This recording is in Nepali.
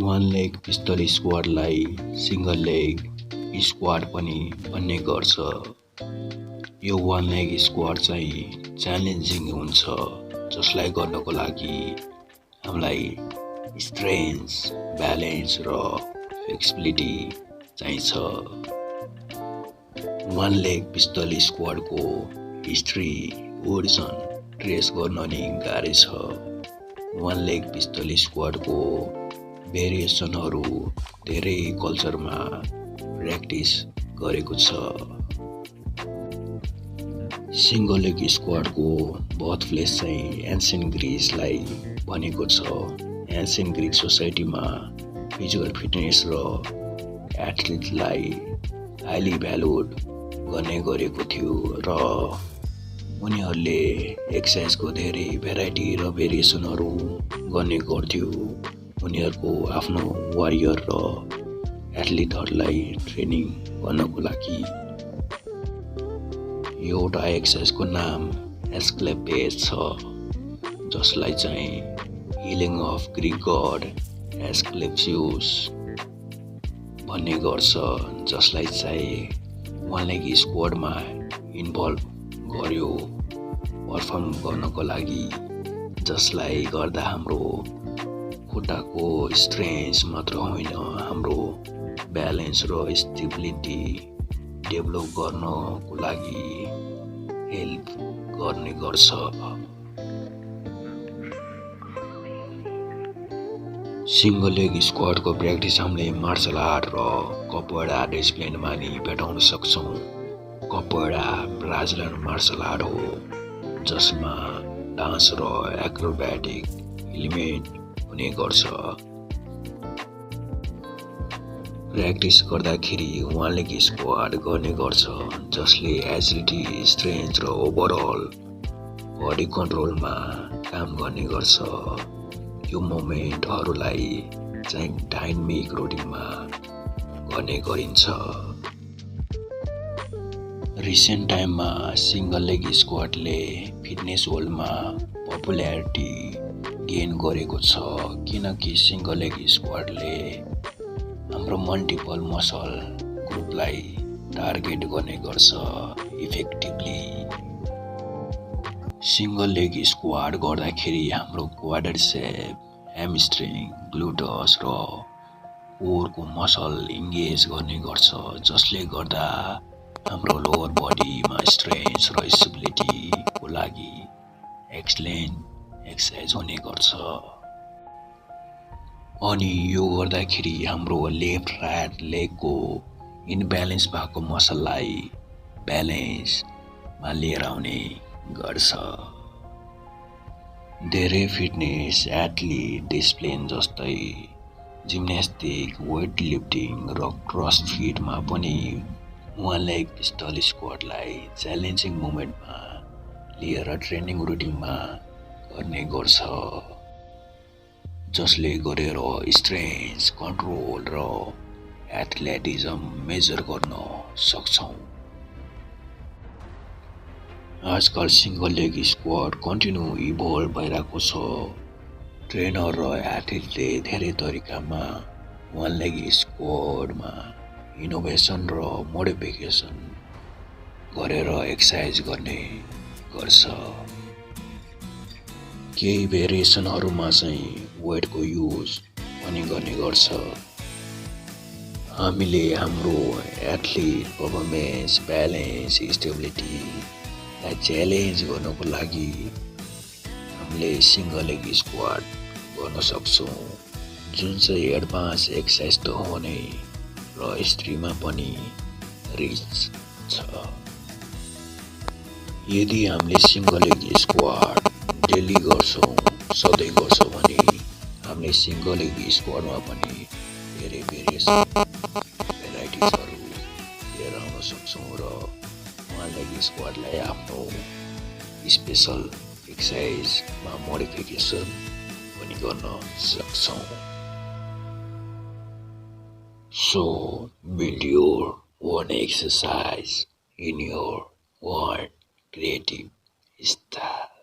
वान लेग पिस्तल स्क्वाडलाई सिंगल लेग स्क्वाड पनि भन्ने गर्छ। यो वान लेग स्क्वाड चाहिँ च्यालेन्जिङ हुन्छ, जसलाई गर्नको लागि हामीलाई स्ट्रेन्थ, ब्यालेन्स र फ्लेक्सिबिलिटी चाहिन्छ। वान लेग पिस्तल स्क्वाडको हिस्ट्री ओरिजिन ट्रेस गर्न नि गाह्रो छ। वान लेग पिस्तल स्क्वाडको भेरिएसनहरू धेरै कल्चरमा प्र्याक्टिस गरेको छ। सिंगल लेग स्क्वाडको बर्थ प्लेस चाहिँ एन्सियन्ट ग्रिसलाई भनेको छ। एन्सियन्ट ग्रिक सोसाइटीमा फिजिकल फिटनेस र एथलिटलाई हाइली भ्यालुड गर्ने गरेको थियो र उनीहरूले एक्सर्साइजको धेरै भेराइटी र भेरिएसनहरू गर्ने गर्थ्यो। उनीहरूको आफ्नो वारियर र एथलिटहरूलाई ट्रेनिङ गर्नको लागि। एउटा एक्सर्साइजको नाम एस्क्लेपियस छ, जसलाई चाहिँ healing of Greek god Asclepius भन्ने गर्छ, जसलाई चाहिँ वान लेग स्क्वाडमा इन्भल्भ गर्यो पर्फर्म गर्नको लागि, जसलाई गर्दा हाम्रो खुट्टाको स्ट्रेन्थ मात्र होइन, हाम्रो ब्यालेन्स र स्टेबिलिटी डेभलप गर्नको लागि हेल्प गर्ने गर्छ। सिंगल लेग स्क्वाडको प्र्याक्टिस हामीले मार्शल आर्ट र कपडा डिसिप्लिनमा नि भेटाउन सक्छौँ। कपडा ब्राजिलियन मार्शल आर्ट हो, जसमा डान्स र एक्रोब्याटिक एलिमेन्ट हुने गर्छ। प्र्याक्टिस गर्दाखेरि वान लेग स्क्वाड गर्ने गर्छ, जसले एजिलिटी, स्ट्रेन्थ र ओभरअल बडी कन्ट्रोलमा काम गर्ने गर्छ। यो मोमेन्टहरूलाई चाहिँ डाइनामिक रुटिनमा गर्ने गरिन्छ। रिसेन्ट टाइममा सिंगल लेग स्क्वाडले फिटनेस वर्ल्डमा पपुल्यारिटी गेन गरेको छ, किनकि सिंगल लेग स्क्वाडले हाम्रो मल्टिपल मसल ग्रुपलाई टार्गेट गर्ने गर्छ इफेक्टिभली। सिंगल लेग स्क्वाड गर्दाखेरि हाम्रो क्वाड्रिसेप, ह्यामस्ट्रिङ, ग्लुटस र कोरको मसल इन्गेज गर्ने गर्छ, जसले गर्दा हाम्रो लोवर बडीमा स्ट्रेन्थ र स्टेबिलिटीको लागि एक्सलेन्ट एक्सर्साइज हुने गर्छ। अनि यो गर्दाखेरि हाम्रो लेफ्ट राइट लेगको इनब्यालेन्स भएको मसललाई ब्यालेन्समा लिएर आउने गर्छ। धेरै फिटनेस एथलिट डिसिप्लिन जस्तै जिम्नास्टिक, वेट लिफ्टिङ र क्रसफिटमा पनि वान लेग पिस्तल स्क्वाडलाई च्यालेन्जिङ मोमेन्टमा लिएर ट्रेनिङ रुटिनमा गर्ने गर्छ, जसले गरेर स्ट्रेन्थ, कन्ट्रोल र एथलेटिजम मेजर गर्न सक्छौँ। आजकल single leg squad continue evolve भइरहेको छ। ट्रेनर र एथलिटले धेरै तरिकामा वान लेग स्क्वाडमा इनोभेसन र मोडिफिकेसन गरेर एक्सर्साइज गर्ने गर्छ। केही भेरिएसनहरूमा चाहिँ वेटको युज पनि गर्ने गर्छ। हामीले हाम्रो एथलिट पर्फर्मेन्स, ब्यालेन्स, स्टेबिलिटीलाई च्यालेन्ज गर्नको लागि हामीले सिंगल लेग स्क्वाड गर्न सक्छौँ, जुन चाहिँ एडभान्स एक्सर्साइज त हो नै र स्त्रीमा पनि रिच छ। यदि हामीले सिंगल लेग स्क्वाड डेली गर्छौँ, सधैँ गर्छौँ भने हामीले सिंगल लेग स्क्वाडमा पनि धेरै भेराइटिजहरू लिएर आउन सक्छौँ र वान लेग स्क्वाडलाई आफ्नो स्पेसल एक्सर्साइजमा मोडिफिकेसन पनि गर्न सक्छौँ। So build your own exercise in your own creative style.